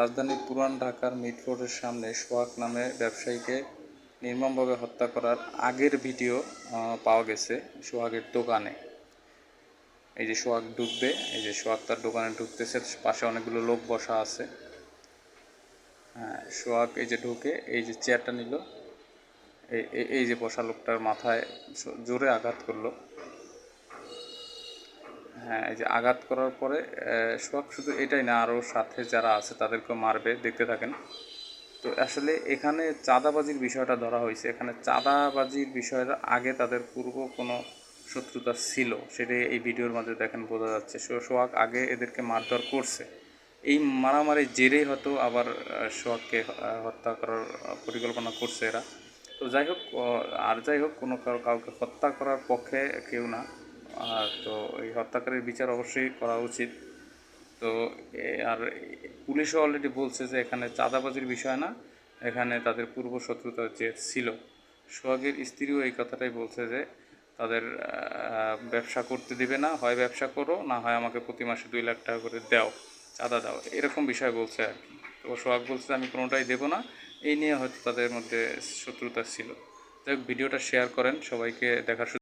রাজধানীর পুরান ঢাকার মিড রোডের সামনে সোহাগ নামে ব্যবসায়ীকে নির্মমভাবে হত্যা করার আগের ভিডিও পাওয়া গেছে সোহাগের দোকানে। এই যে সোহাগ ঢুকবে, এই যে সোহাগ তার দোকানে ঢুকতেছে, পাশে অনেকগুলো লোক বসা আছে। হ্যাঁ, সোহাগ এই যে ঢুকে এই যে চেয়ারটা নিল, এই যে বসা লোকটার মাথায় জোরে আঘাত করলো। হ্যাঁ, এই যে আঘাত করার পরে সোহাগ শুধু এটাই না, আরও সাথে যারা আছে তাদেরকেও মারবে, দেখতে থাকেন। তো আসলে এখানে চাঁদাবাজির বিষয়টা ধরা হয়েছে। এখানে চাঁদাবাজির বিষয়ের আগে তাদের পূর্ব কোনো শত্রুতা ছিল, সেটাই এই ভিডিওর মধ্যে দেখেন বোঝা যাচ্ছে। সোহাগ আগে এদেরকে মারধর করছে, এই মারামারির জেরেই হয়তো আবার সোহাগকে হত্যা করার পরিকল্পনা করছে এরা। তো যাই হোক, আর যাই হোক, কোনো কাউকে হত্যা করার পক্ষে কেউ না। তো এই হত্যাকারীর বিচার অবশ্যই করা উচিত। তো আর পুলিশও অলরেডি বলছে যে এখানে চাঁদাবাজির বিষয় না, এখানে তাদের পূর্ব শত্রুতা যে ছিল। সোহাগের স্ত্রীও এই কথাটাই বলছে যে তাদের ব্যবসা করতে দিবে না, হয় ব্যবসা করো, না হয় আমাকে প্রতি মাসে 2 লাখ টাকা করে দাও, চাঁদা দাও, এরকম বিষয় বলছে আর কি। তো সোহাগ বলছে আমি কোনোটাই দেবো না। এই নিয়ে হয়তো তাদের মধ্যে শত্রুতা ছিল। যাই হোক, ভিডিওটা শেয়ার করেন, সবাইকে দেখার